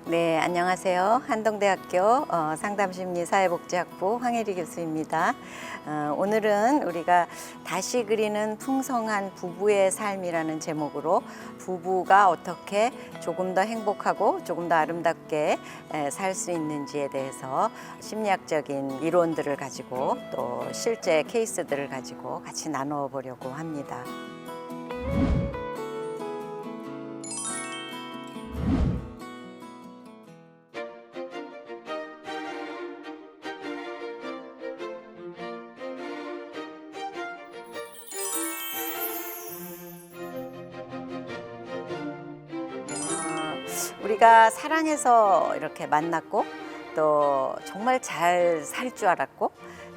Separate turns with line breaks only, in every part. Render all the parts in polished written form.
네, 안녕하세요. 한동대학교 상담심리사회복지학부 황혜리 교수입니다. 오늘은 우리가 다시 그리는 풍성한 부부의 삶이라는 제목으로 부부가 어떻게 조금 더 행복하고 조금 더 아름답게 살 수 있는지에 대해서 심리학적인 이론들을 가지고 또 실제 케이스들을 가지고 같이 나눠 보려고 합니다. 우리가 사랑해서 이렇게 만났고 또 정말 잘 살 줄 알았고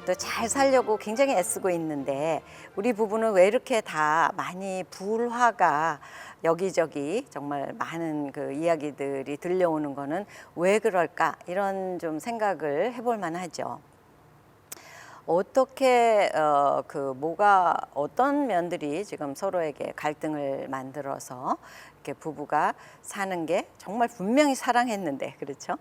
또 잘 살려고 굉장히 애쓰고 있는데 우리 부부는 왜 이렇게 다 많이 불화가 여기저기 정말 많은 그 이야기들이 들려오는 거는 왜 그럴까 이런 좀 생각을 해볼 만하죠. 어떻게 뭐가 어떤 면들이 지금 서로에게 갈등을 만들어서 이렇게 부부가 사는 게 정말 분명히 사랑했는데 그렇죠?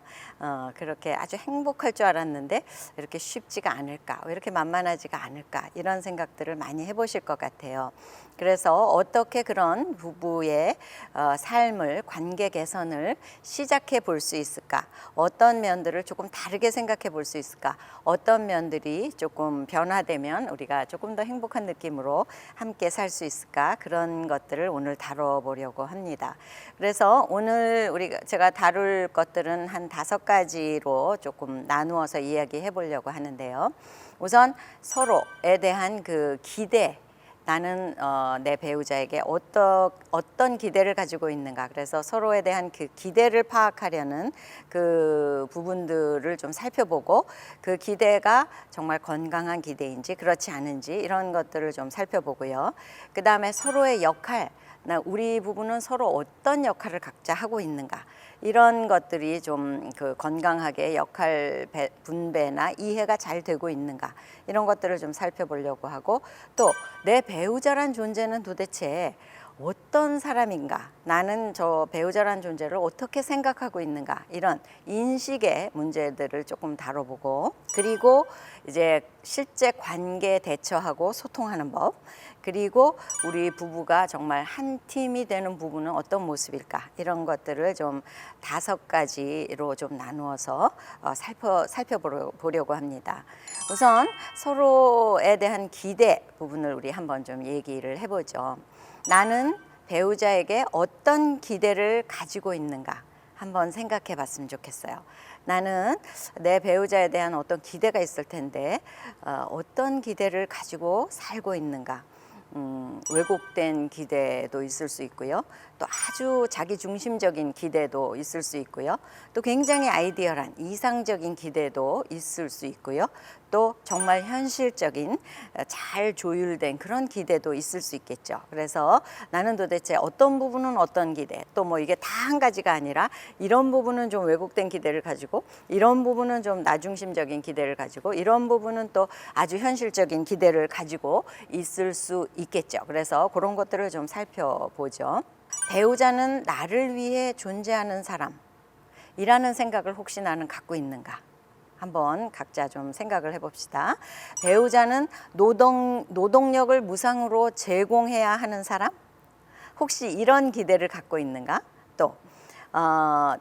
그렇게 아주 행복할 줄 알았는데 이렇게 쉽지가 않을까, 왜 이렇게 만만하지가 않을까 이런 생각들을 많이 해보실 것 같아요. 그래서 어떻게 그런 부부의 삶을, 관계 개선을 시작해 볼 수 있을까? 어떤 면들을 조금 다르게 생각해 볼 수 있을까? 어떤 면들이 조금 변화되면 우리가 조금 더 행복한 느낌으로 함께 살 수 있을까? 그런 것들을 오늘 다뤄보려고 합니다. 그래서 오늘 제가 다룰 것들은 한 5가지로 조금 나누어서 이야기해 보려고 하는데요. 우선 서로에 대한 그 기대, 나는 내 배우자에게 어떤 기대를 가지고 있는가, 그래서 서로에 대한 그 기대를 파악하려는 그 부분들을 좀 살펴보고 그 기대가 정말 건강한 기대인지 그렇지 않은지 이런 것들을 좀 살펴보고요. 그 다음에 서로의 역할, 우리 부부는 서로 어떤 역할을 각자 하고 있는가, 이런 것들이 좀 그 건강하게 역할 분배나 이해가 잘 되고 있는가, 이런 것들을 좀 살펴보려고 하고, 또 내 배우자란 존재는 도대체 어떤 사람인가, 나는 저 배우자란 존재를 어떻게 생각하고 있는가, 이런 인식의 문제들을 조금 다뤄보고, 그리고 이제 실제 관계 대처하고 소통하는 법, 그리고 우리 부부가 정말 한 팀이 되는 부부는 어떤 모습일까, 이런 것들을 좀 5가지로 좀 나누어서 살펴보려고 합니다. 우선 서로에 대한 기대 부분을 우리 한번 좀 얘기를 해보죠. 나는 배우자에게 어떤 기대를 가지고 있는가 한번 생각해 봤으면 좋겠어요. 나는 내 배우자에 대한 어떤 기대가 있을 텐데 어떤 기대를 가지고 살고 있는가. 왜곡된 기대도 있을 수 있고요. 또 아주 자기중심적인 기대도 있을 수 있고요. 또 굉장히 아이디얼한 이상적인 기대도 있을 수 있고요. 또 정말 현실적인 잘 조율된 그런 기대도 있을 수 있겠죠. 그래서 나는 도대체 어떤 부분은 어떤 기대, 또 뭐 이게 다 한 가지가 아니라 이런 부분은 좀 왜곡된 기대를 가지고, 이런 부분은 좀 나중심적인 기대를 가지고, 이런 부분은 또 아주 현실적인 기대를 가지고 있을 수 있겠죠. 그래서 그런 것들을 좀 살펴보죠. 배우자는 나를 위해 존재하는 사람이라는 생각을 혹시 나는 갖고 있는가? 한번 각자 좀 생각을 해봅시다. 배우자는 노동력을 무상으로 제공해야 하는 사람? 혹시 이런 기대를 갖고 있는가? 또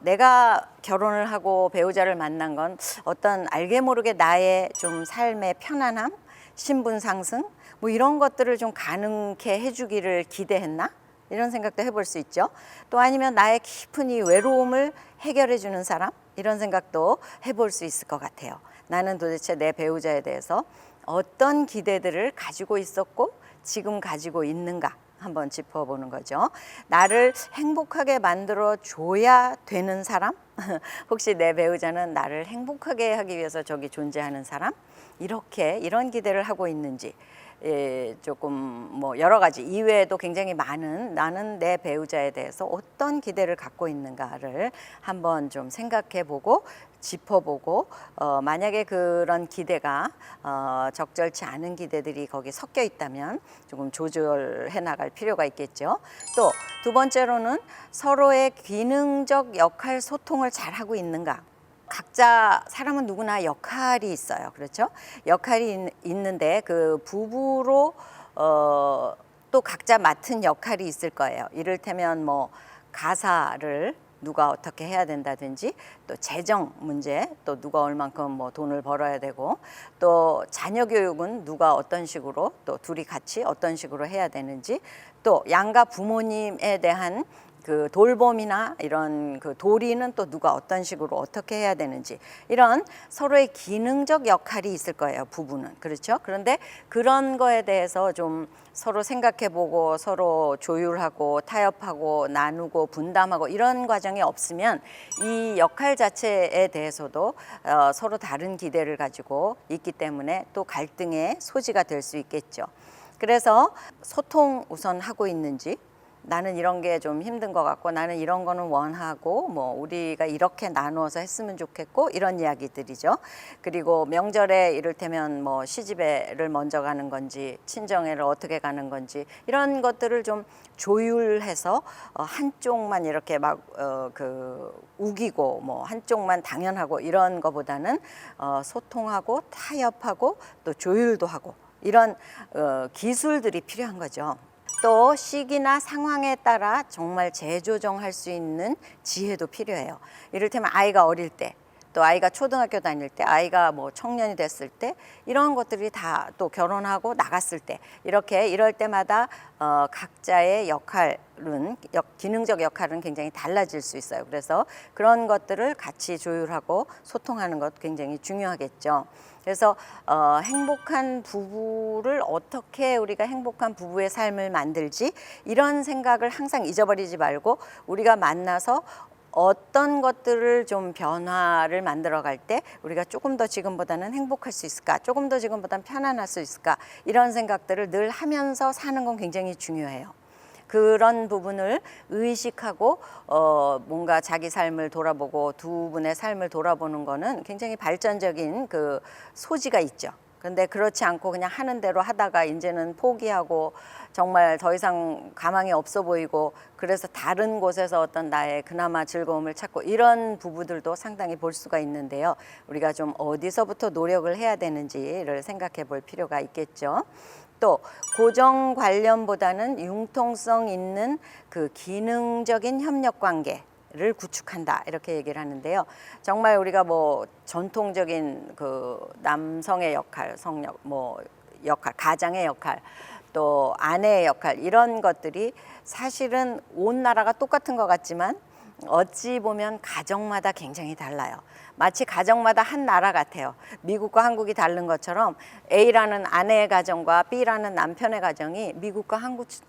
내가 결혼을 하고 배우자를 만난 건 어떤 알게 모르게 나의 좀 삶의 편안함, 신분 상승, 뭐 이런 것들을 좀 가능케 해주기를 기대했나? 이런 생각도 해볼 수 있죠. 또 아니면 나의 깊은 이 외로움을 해결해 주는 사람, 이런 생각도 해볼 수 있을 것 같아요. 나는 도대체 내 배우자에 대해서 어떤 기대들을 가지고 있었고 지금 가지고 있는가 한번 짚어보는 거죠. 나를 행복하게 만들어 줘야 되는 사람? 혹시 내 배우자는 나를 행복하게 하기 위해서 저기 존재하는 사람? 이런 기대를 하고 있는지, 조금 뭐 여러 가지 이외에도 굉장히 많은 나는 내 배우자에 대해서 어떤 기대를 갖고 있는가를 한번 좀 생각해 보고 짚어보고 만약에 그런 기대가 적절치 않은 기대들이 거기 섞여 있다면 조금 조절해 나갈 필요가 있겠죠. 또 두 번째로는 서로의 기능적 역할 소통을 잘 하고 있는가. 각자 사람은 누구나 역할이 있어요. 그렇죠? 역할이 있는데 그 부부로 또 각자 맡은 역할이 있을 거예요. 이를테면 뭐 가사를 누가 어떻게 해야 된다든지, 또 재정 문제, 또 누가 얼만큼 뭐 돈을 벌어야 되고, 또 자녀 교육은 누가 어떤 식으로, 또 둘이 같이 어떤 식으로 해야 되는지, 또 양가 부모님에 대한 그 돌봄이나 이런 그 도리는 또 누가 어떤 식으로 어떻게 해야 되는지, 이런 서로의 기능적 역할이 있을 거예요, 부부는. 그렇죠? 그런데 그런 거에 대해서 좀 서로 생각해보고 서로 조율하고 타협하고 나누고 분담하고 이런 과정이 없으면 이 역할 자체에 대해서도 서로 다른 기대를 가지고 있기 때문에 또 갈등의 소지가 될 수 있겠죠. 그래서 소통 우선 하고 있는지, 나는 이런 게 좀 힘든 것 같고 나는 이런 거는 원하고 뭐 우리가 이렇게 나누어서 했으면 좋겠고, 이런 이야기들이죠. 그리고 명절에 이를테면 뭐 시집애를 먼저 가는 건지 친정애를 어떻게 가는 건지, 이런 것들을 좀 조율해서 한쪽만 이렇게 막 우기고 뭐 한쪽만 당연하고 이런 거보다는 소통하고 타협하고 또 조율도 하고, 이런 기술들이 필요한 거죠. 또 시기나 상황에 따라 정말 재조정할 수 있는 지혜도 필요해요. 이를테면 아이가 어릴 때, 또 아이가 초등학교 다닐 때, 아이가 뭐 청년이 됐을 때, 이런 것들이 다 또 결혼하고 나갔을 때, 이렇게 이럴 때마다 각자의 역할은, 기능적 역할은 굉장히 달라질 수 있어요. 그래서 그런 것들을 같이 조율하고 소통하는 것 굉장히 중요하겠죠. 그래서 행복한 부부를 어떻게 우리가 행복한 부부의 삶을 만들지, 이런 생각을 항상 잊어버리지 말고, 우리가 만나서 어떤 것들을 좀 변화를 만들어 갈 때 우리가 조금 더 지금보다는 행복할 수 있을까, 조금 더 지금보다는 편안할 수 있을까, 이런 생각들을 늘 하면서 사는 건 굉장히 중요해요. 그런 부분을 의식하고 뭔가 자기 삶을 돌아보고 두 분의 삶을 돌아보는 거는 굉장히 발전적인 그 소지가 있죠. 그런데 그렇지 않고 그냥 하는 대로 하다가 이제는 포기하고 정말 더 이상 가망이 없어 보이고, 그래서 다른 곳에서 어떤 나의 그나마 즐거움을 찾고, 이런 부부들도 상당히 볼 수가 있는데요. 우리가 좀 어디서부터 노력을 해야 되는지를 생각해 볼 필요가 있겠죠. 또 고정 관련보다는 융통성 있는 그 기능적인 협력 관계를 구축한다, 이렇게 얘기를 하는데요. 정말 우리가 뭐 전통적인 그 남성의 역할, 역할, 가장의 역할, 또 아내의 역할, 이런 것들이 사실은 온 나라가 똑같은 것 같지만 어찌 보면 가정마다 굉장히 달라요. 마치 가정마다 한 나라 같아요. 미국과 한국이 다른 것처럼 A라는 아내의 가정과 B라는 남편의 가정이 미국과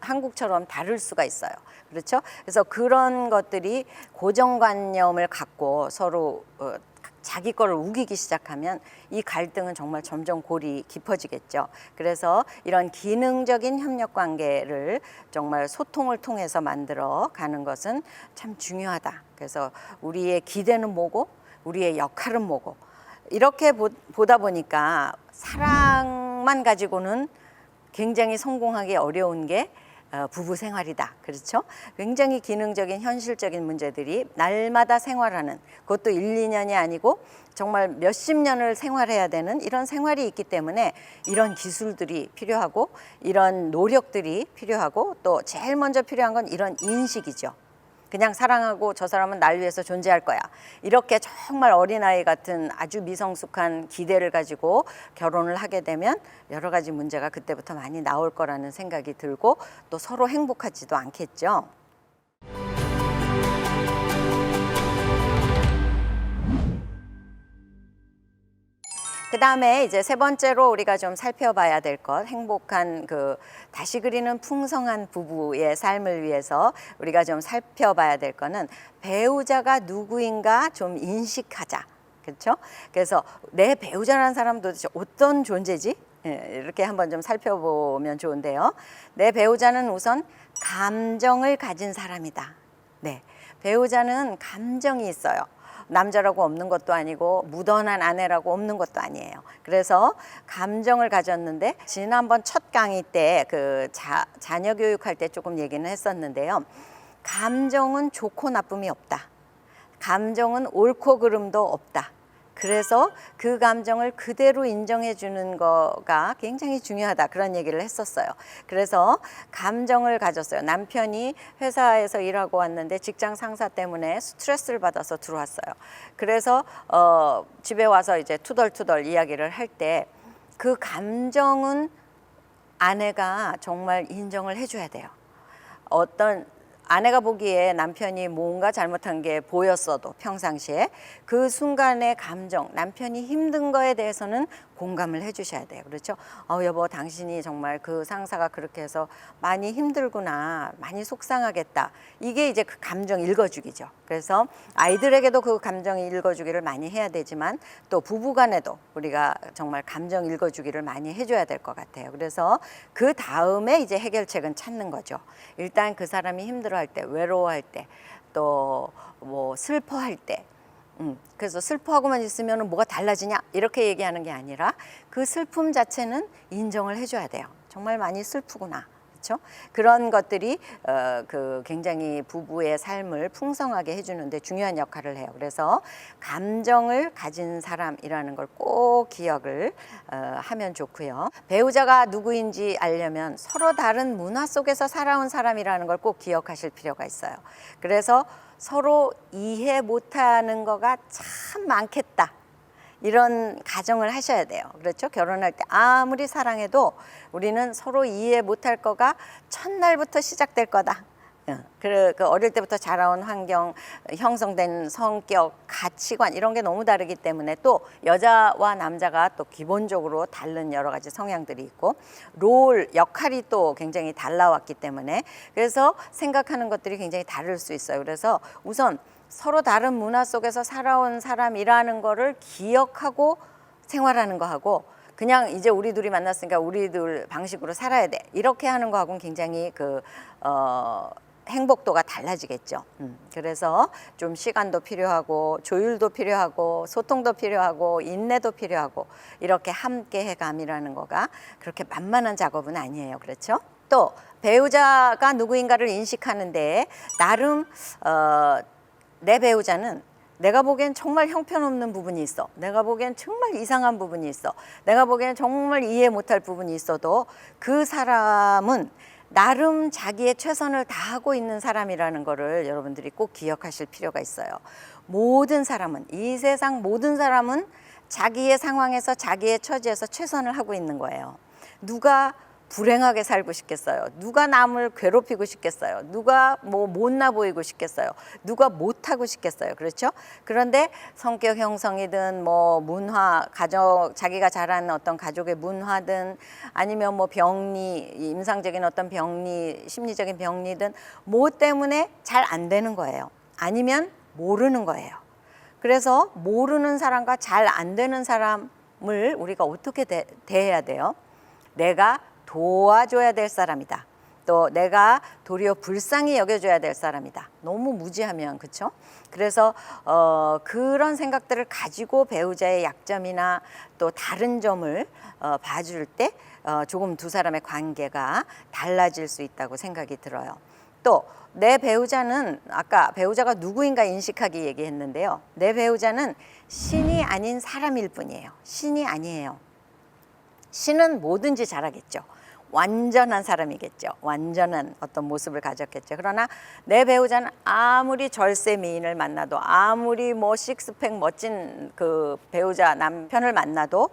한국처럼 다를 수가 있어요. 그렇죠? 그래서 그런 것들이 고정관념을 갖고 서로 자기 거를 우기기 시작하면 이 갈등은 정말 점점 골이 깊어지겠죠. 그래서 이런 기능적인 협력 관계를 정말 소통을 통해서 만들어 가는 것은 참 중요하다. 그래서 우리의 기대는 뭐고 우리의 역할은 뭐고, 이렇게 보다 보니까 사랑만 가지고는 굉장히 성공하기 어려운 게 부부 생활이다. 그렇죠? 굉장히 기능적인 현실적인 문제들이 날마다 생활하는, 그것도 1, 2년이 아니고 정말 몇십 년을 생활해야 되는 이런 생활이 있기 때문에 이런 기술들이 필요하고 이런 노력들이 필요하고, 또 제일 먼저 필요한 건 이런 인식이죠. 그냥 사랑하고 저 사람은 날 위해서 존재할 거야, 이렇게 정말 어린아이 같은 아주 미성숙한 기대를 가지고 결혼을 하게 되면 여러 가지 문제가 그때부터 많이 나올 거라는 생각이 들고, 또 서로 행복하지도 않겠죠. 그 다음에 이제 세 번째로 우리가 좀 살펴봐야 될 것, 행복한 다시 그리는 풍성한 부부의 삶을 위해서 우리가 좀 살펴봐야 될 거는 배우자가 누구인가 좀 인식하자. 그렇죠? 그래서 내 배우자라는 사람은 도대체 어떤 존재지? 이렇게 한번 좀 살펴보면 좋은데요. 내 배우자는 우선 감정을 가진 사람이다. 네, 배우자는 감정이 있어요. 남자라고 없는 것도 아니고 무던한 아내라고 없는 것도 아니에요. 그래서 감정을 가졌는데 지난번 첫 강의 때 그 자녀 교육할 때 조금 얘기는 했었는데요. 감정은 좋고 나쁨이 없다. 감정은 옳고 그름도 없다. 그래서 그 감정을 그대로 인정해 주는 거가 굉장히 중요하다. 그런 얘기를 했었어요. 그래서 감정을 가졌어요. 남편이 회사에서 일하고 왔는데 직장 상사 때문에 스트레스를 받아서 들어왔어요. 그래서 집에 와서 이제 투덜투덜 이야기를 할 때 그 감정은 아내가 정말 인정을 해줘야 돼요. 어떤 아내가 보기에 남편이 뭔가 잘못한 게 보였어도 평상시에 그 순간의 감정, 남편이 힘든 거에 대해서는 공감을 해주셔야 돼요. 그렇죠? 여보, 당신이 정말 그 상사가 그렇게 해서 많이 힘들구나, 많이 속상하겠다. 이게 이제 그 감정 읽어주기죠. 그래서 아이들에게도 그 감정 읽어주기를 많이 해야 되지만 또 부부간에도 우리가 정말 감정 읽어주기를 많이 해줘야 될 것 같아요. 그래서 그 다음에 이제 해결책은 찾는 거죠. 일단 그 사람이 힘들어할 때, 외로워할 때, 또 뭐 슬퍼할 때, 그래서 슬퍼하고만 있으면 뭐가 달라지냐 이렇게 얘기하는 게 아니라 그 슬픔 자체는 인정을 해줘야 돼요. 정말 많이 슬프구나. 그렇죠? 그런 것들이 그 굉장히 부부의 삶을 풍성하게 해주는데 중요한 역할을 해요. 그래서 감정을 가진 사람이라는 걸 꼭 기억을 하면 좋고요. 배우자가 누구인지 알려면 서로 다른 문화 속에서 살아온 사람이라는 걸 꼭 기억하실 필요가 있어요. 그래서 서로 이해 못하는 거가 참 많겠다. 이런 가정을 하셔야 돼요. 그렇죠? 결혼할 때 아무리 사랑해도 우리는 서로 이해 못할 거가 첫날부터 시작될 거다. 그 어릴 때부터 자라온 환경, 형성된 성격, 가치관 이런 게 너무 다르기 때문에 또 여자와 남자가 또 기본적으로 다른 여러 가지 성향들이 있고 역할이 또 굉장히 달라왔기 때문에 그래서 생각하는 것들이 굉장히 다를 수 있어요. 그래서 우선 서로 다른 문화 속에서 살아온 사람이라는 거를 기억하고 생활하는 거하고 그냥 이제 우리 둘이 만났으니까 우리 둘 방식으로 살아야 돼 이렇게 하는 거하고는 굉장히 행복도가 달라지겠죠. 그래서 좀 시간도 필요하고 조율도 필요하고 소통도 필요하고 인내도 필요하고 이렇게 함께 해감이라는 거가 그렇게 만만한 작업은 아니에요. 그렇죠? 또 배우자가 누구인가를 인식하는데 나름 내 배우자는 내가 보기엔 정말 형편없는 부분이 있어. 내가 보기엔 정말 이상한 부분이 있어. 내가 보기엔 정말 이해 못할 부분이 있어도 그 사람은 나름 자기의 최선을 다하고 있는 사람이라는 거를 여러분들이 꼭 기억하실 필요가 있어요. 모든 사람은, 이 세상 모든 사람은 자기의 상황에서 자기의 처지에서 최선을 하고 있는 거예요. 누가 불행하게 살고 싶겠어요? 누가 남을 괴롭히고 싶겠어요? 누가 뭐 못나 보이고 싶겠어요? 누가 못하고 싶겠어요? 그렇죠? 그런데 성격 형성이든 뭐 문화, 자기가 자란 어떤 가족의 문화든 아니면 뭐 병리, 임상적인 어떤 병리, 심리적인 병리든 뭐 때문에 잘 안 되는 거예요. 아니면 모르는 거예요. 그래서 모르는 사람과 잘 안 되는 사람을 우리가 어떻게 대해야 돼요? 내가 도와줘야 될 사람이다. 또 내가 도리어 불쌍히 여겨줘야 될 사람이다. 너무 무지하면 그렇죠? 그래서 그런 생각들을 가지고 배우자의 약점이나 또 다른 점을 봐줄 때 조금 두 사람의 관계가 달라질 수 있다고 생각이 들어요. 또 내 배우자는 아까 배우자가 누구인가 인식하기 얘기했는데요. 내 배우자는 신이 아닌 사람일 뿐이에요. 신이 아니에요. 신은 뭐든지 잘하겠죠. 완전한 사람이겠죠. 완전한 어떤 모습을 가졌겠죠. 그러나 내 배우자는 아무리 절세 미인을 만나도 아무리 뭐 식스팩 멋진 그 배우자 남편을 만나도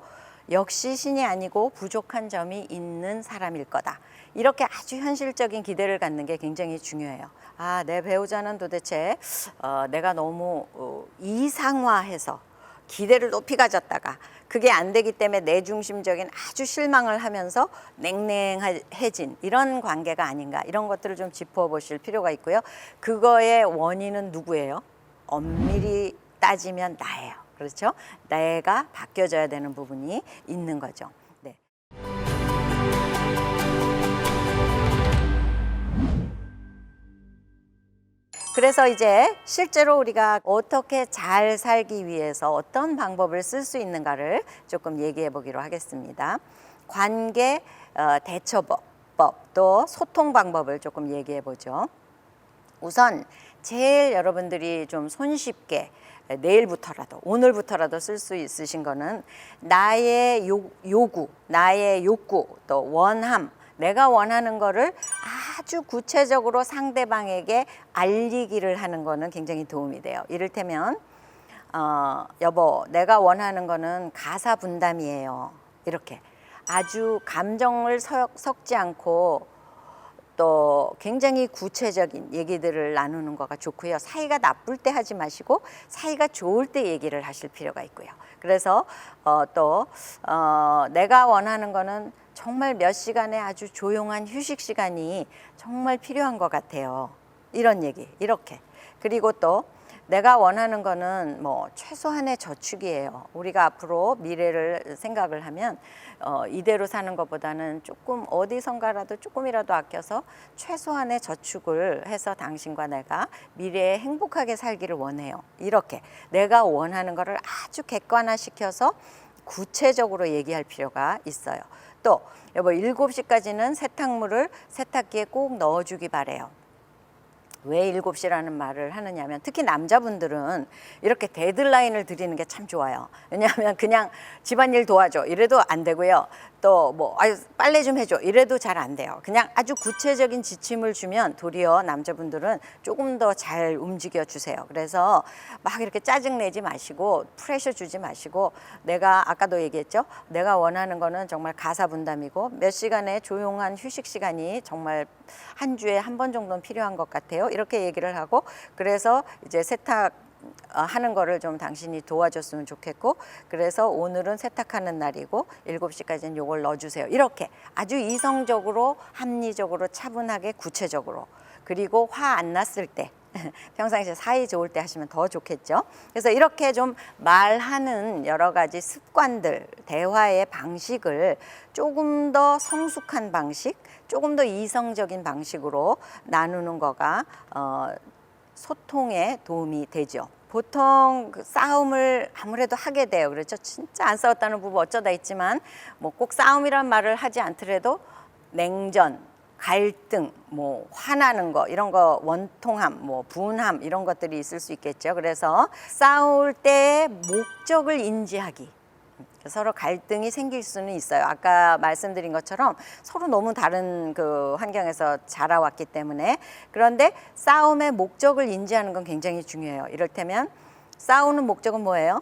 역시 신이 아니고 부족한 점이 있는 사람일 거다. 이렇게 아주 현실적인 기대를 갖는 게 굉장히 중요해요. 내 배우자는 도대체 내가 너무 이상화해서 기대를 높이 가졌다가 그게 안 되기 때문에 내 중심적인 아주 실망을 하면서 냉랭해진 이런 관계가 아닌가 이런 것들을 좀 짚어보실 필요가 있고요. 그거의 원인은 누구예요? 엄밀히 따지면 나예요. 그렇죠? 내가 바뀌어져야 되는 부분이 있는 거죠. 네. 그래서 이제 실제로 우리가 어떻게 잘 살기 위해서 어떤 방법을 쓸 수 있는가를 조금 얘기해 보기로 하겠습니다. 관계 대처법, 또 소통 방법을 조금 얘기해 보죠. 우선 제일 여러분들이 좀 손쉽게 내일부터라도 오늘부터라도 쓸 수 있으신 거는 나의 요구, 나의 욕구, 또 원함, 내가 원하는 거를 아주 구체적으로 상대방에게 알리기를 하는 거는 굉장히 도움이 돼요. 이를테면 여보, 내가 원하는 거는 가사 분담이에요. 이렇게 아주 감정을 섞지 않고 또 굉장히 구체적인 얘기들을 나누는 거가 좋고요. 사이가 나쁠 때 하지 마시고 사이가 좋을 때 얘기를 하실 필요가 있고요. 그래서 내가 원하는 거는 정말 몇 시간의 아주 조용한 휴식 시간이 정말 필요한 것 같아요. 이런 얘기, 이렇게. 그리고 또 내가 원하는 거는 뭐 최소한의 저축이에요. 우리가 앞으로 미래를 생각을 하면 이대로 사는 것보다는 조금 어디선가라도 조금이라도 아껴서 최소한의 저축을 해서 당신과 내가 미래에 행복하게 살기를 원해요. 이렇게 내가 원하는 거를 아주 객관화시켜서 구체적으로 얘기할 필요가 있어요. 또 여보 7시까지는 세탁물을 세탁기에 꼭 넣어주기 바래요. 왜 7시라는 말을 하느냐면 특히 남자분들은 이렇게 데드라인을 드리는 게 참 좋아요. 왜냐하면 그냥 집안일 도와줘 이래도 안 되고요. 또 뭐 빨래 좀 해줘 이래도 잘 안 돼요. 그냥 아주 구체적인 지침을 주면 도리어 남자분들은 조금 더 잘 움직여 주세요. 그래서 막 이렇게 짜증내지 마시고 프레셔 주지 마시고 내가 아까도 얘기했죠. 내가 원하는 거는 정말 가사 분담이고 몇 시간의 조용한 휴식 시간이 정말 한 주에 한 번 정도는 필요한 것 같아요. 이렇게 얘기를 하고 그래서 이제 세탁 하는 거를 좀 당신이 도와줬으면 좋겠고 그래서 오늘은 세탁하는 날이고 7시까지는 요걸 넣어주세요. 이렇게 아주 이성적으로 합리적으로 차분하게 구체적으로 그리고 화 안 났을 때 평상시에 사이 좋을 때 하시면 더 좋겠죠. 그래서 이렇게 좀 말하는 여러 가지 습관들, 대화의 방식을 조금 더 성숙한 방식, 조금 더 이성적인 방식으로 나누는 거가 소통에 도움이 되죠. 보통 그 싸움을 아무래도 하게 돼요. 그렇죠? 진짜 안 싸웠다는 부부 어쩌다 있지만 뭐 꼭 싸움이란 말을 하지 않더라도 냉전, 갈등, 뭐 화나는 거 이런 거 원통함, 뭐 분함 이런 것들이 있을 수 있겠죠. 그래서 싸울 때 목적을 인지하기. 서로 갈등이 생길 수는 있어요. 아까 말씀드린 것처럼 서로 너무 다른 그 환경에서 자라왔기 때문에 그런데 싸움의 목적을 인지하는 건 굉장히 중요해요. 이를테면 싸우는 목적은 뭐예요?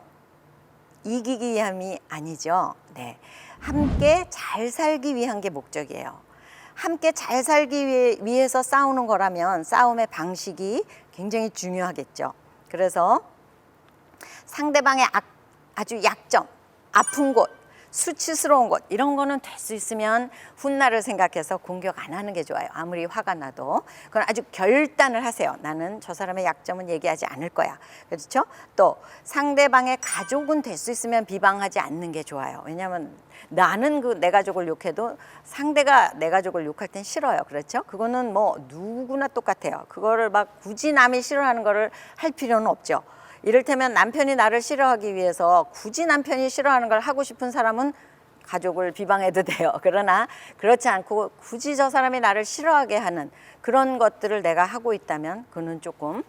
이기기 위함이 아니죠. 네, 함께 잘 살기 위한 게 목적이에요. 함께 잘 살기 위해서 싸우는 거라면 싸움의 방식이 굉장히 중요하겠죠. 그래서 상대방의 아주 약점, 아픈 곳, 수치스러운 것 이런 거는 될 수 있으면 훗날을 생각해서 공격 안 하는 게 좋아요. 아무리 화가 나도 그건 아주 결단을 하세요. 나는 저 사람의 약점은 얘기하지 않을 거야. 그렇죠? 또 상대방의 가족은 될 수 있으면 비방하지 않는 게 좋아요. 왜냐하면 나는 내 가족을 욕해도 상대가 내 가족을 욕할 땐 싫어요. 그렇죠? 그거는 뭐 누구나 똑같아요. 그거를 막 굳이 남이 싫어하는 거를 할 필요는 없죠. 이를테면 남편이 나를 싫어하기 위해서 굳이 남편이 싫어하는 걸 하고 싶은 사람은 가족을 비방해도 돼요. 그러나 그렇지 않고 굳이 저 사람이 나를 싫어하게 하는 그런 것들을 내가 하고 있다면 그는 조금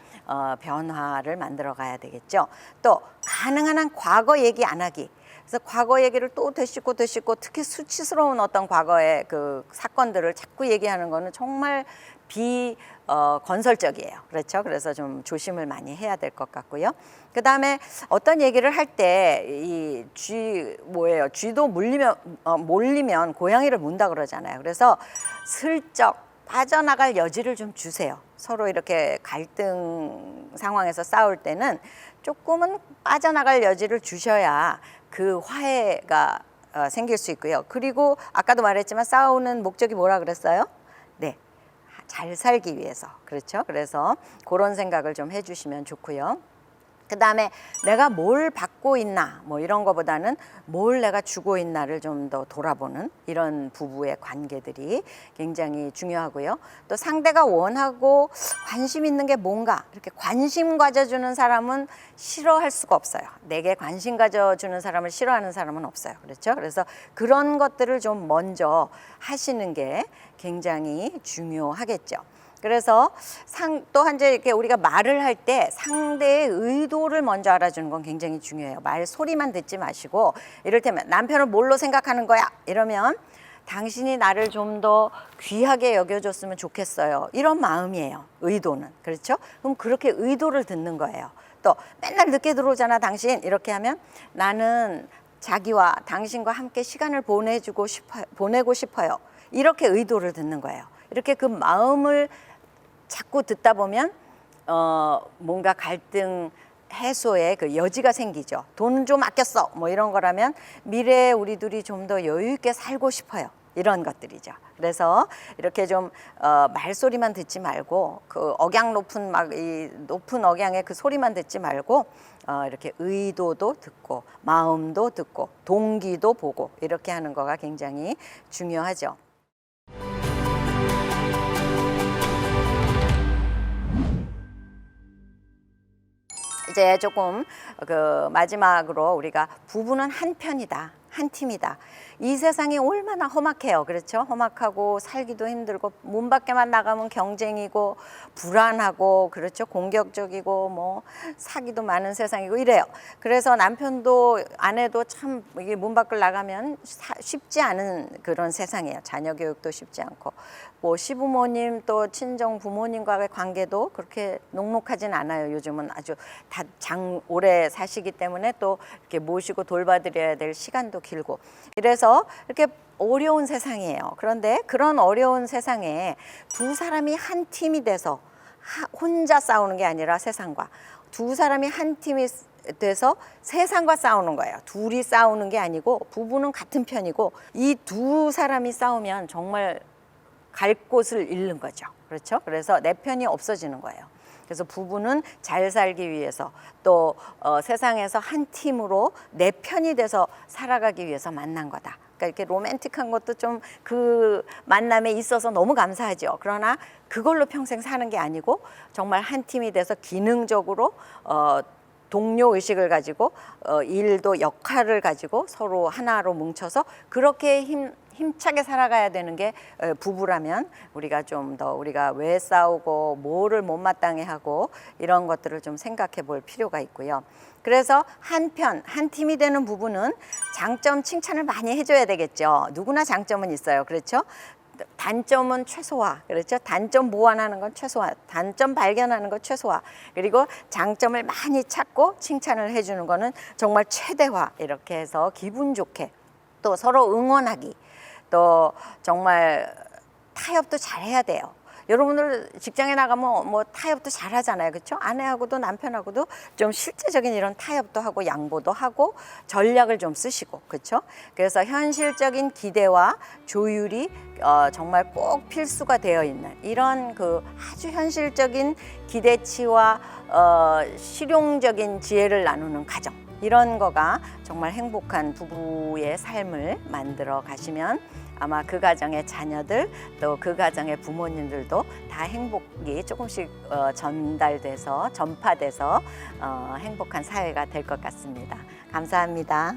변화를 만들어 가야 되겠죠. 또 가능한 한 과거 얘기 안 하기. 그래서 과거 얘기를 또 되씹고 특히 수치스러운 어떤 과거의 그 사건들을 자꾸 얘기하는 거는 정말 건설적이에요. 그렇죠? 그래서 좀 조심을 많이 해야 될 것 같고요. 그 다음에 어떤 얘기를 할 때 이 쥐도 몰리면 고양이를 문다 그러잖아요. 그래서 슬쩍 빠져나갈 여지를 좀 주세요. 서로 이렇게 갈등 상황에서 싸울 때는 조금은 빠져나갈 여지를 주셔야 그 화해가 생길 수 있고요. 그리고 아까도 말했지만 싸우는 목적이 뭐라 그랬어요? 네, 잘 살기 위해서. 그렇죠? 그래서 그런 생각을 좀 해주시면 좋고요. 그 다음에 내가 뭘 받고 있나 뭐 이런 거보다는 뭘 내가 주고 있나를 좀 더 돌아보는 이런 부부의 관계들이 굉장히 중요하고요. 또 상대가 원하고 관심 있는 게 뭔가 이렇게 관심 가져주는 사람은 싫어할 수가 없어요. 내게 관심 가져주는 사람을 싫어하는 사람은 없어요. 그렇죠? 그래서 그런 것들을 좀 먼저 하시는 게 굉장히 중요하겠죠. 그래서 또한 이제 이렇게 우리가 말을 할 때 상대의 의도를 먼저 알아주는 건 굉장히 중요해요. 말 소리만 듣지 마시고, 이를테면 남편을 뭘로 생각하는 거야? 이러면 당신이 나를 좀 더 귀하게 여겨줬으면 좋겠어요. 이런 마음이에요. 의도는. 그렇죠? 그럼 그렇게 의도를 듣는 거예요. 또 맨날 늦게 들어오잖아 당신. 이렇게 하면 나는 자기와 당신과 함께 시간을 보내고 싶어요. 이렇게 의도를 듣는 거예요. 이렇게 그 마음을 자꾸 듣다 보면 뭔가 갈등 해소의 그 여지가 생기죠. 돈 좀 아꼈어 뭐 이런 거라면 미래에 우리 둘이 좀 더 여유 있게 살고 싶어요. 이런 것들이죠. 그래서 이렇게 좀 말소리만 듣지 말고 그 억양 높은 이 높은 억양의 그 소리만 듣지 말고 이렇게 의도도 듣고 마음도 듣고 동기도 보고 이렇게 하는 거가 굉장히 중요하죠. 이제 조금 그 마지막으로 우리가 부부는 한 편이다, 한 팀이다. 이 세상이 얼마나 험악해요. 그렇죠? 험악하고 살기도 힘들고 문 밖에만 나가면 경쟁이고 불안하고 그렇죠? 공격적이고 뭐 사기도 많은 세상이고 이래요. 그래서 남편도 아내도 참 이게 문 밖을 나가면 쉽지 않은 그런 세상이에요. 자녀 교육도 쉽지 않고 뭐 시부모님 또 친정 부모님과의 관계도 그렇게 녹록하진 않아요. 요즘은 아주 다 오래 사시기 때문에 또 이렇게 모시고 돌봐드려야 될 시간도 길고 이래서 이렇게 어려운 세상이에요. 그런데 그런 어려운 세상에 두 사람이 한 팀이 돼서 혼자 싸우는 게 아니라 세상과 두 사람이 한 팀이 돼서 세상과 싸우는 거예요. 둘이 싸우는 게 아니고 부부는 같은 편이고 이 두 사람이 싸우면 정말 갈 곳을 잃는 거죠. 그렇죠? 그래서 내 편이 없어지는 거예요. 그래서 부부는 잘 살기 위해서 또 세상에서 한 팀으로 내 편이 돼서 살아가기 위해서 만난 거다. 그러니까 이렇게 로맨틱한 것도 좀 그 만남에 있어서 너무 감사하죠. 그러나 그걸로 평생 사는 게 아니고 정말 한 팀이 돼서 기능적으로 동료 의식을 가지고 일도 역할을 가지고 서로 하나로 뭉쳐서 그렇게 힘차게 살아가야 되는 게 부부라면 우리가 좀 더 우리가 왜 싸우고 뭐를 못마땅해 하고 이런 것들을 좀 생각해 볼 필요가 있고요. 그래서 한 팀이 되는 부부는 장점 칭찬을 많이 해줘야 되겠죠. 누구나 장점은 있어요. 그렇죠? 단점은 최소화, 그렇죠? 단점 보완하는 건 최소화, 단점 발견하는 건 최소화, 그리고 장점을 많이 찾고 칭찬을 해주는 거는 정말 최대화. 이렇게 해서 기분 좋게 또 서로 응원하기, 또 정말 타협도 잘 해야 돼요. 여러분들 직장에 나가면 뭐 타협도 잘 하잖아요. 그렇죠? 아내하고도 남편하고도 좀 실제적인 이런 타협도 하고 양보도 하고 전략을 좀 쓰시고, 그렇죠? 그래서 현실적인 기대와 조율이 정말 꼭 필수가 되어 있는 이런 그 아주 현실적인 기대치와 실용적인 지혜를 나누는 가정, 이런 거가 정말 행복한 부부의 삶을 만들어 가시면 아마 그 가정의 자녀들 또 그 가정의 부모님들도 다 행복이 조금씩 전파돼서 행복한 사회가 될 것 같습니다. 감사합니다.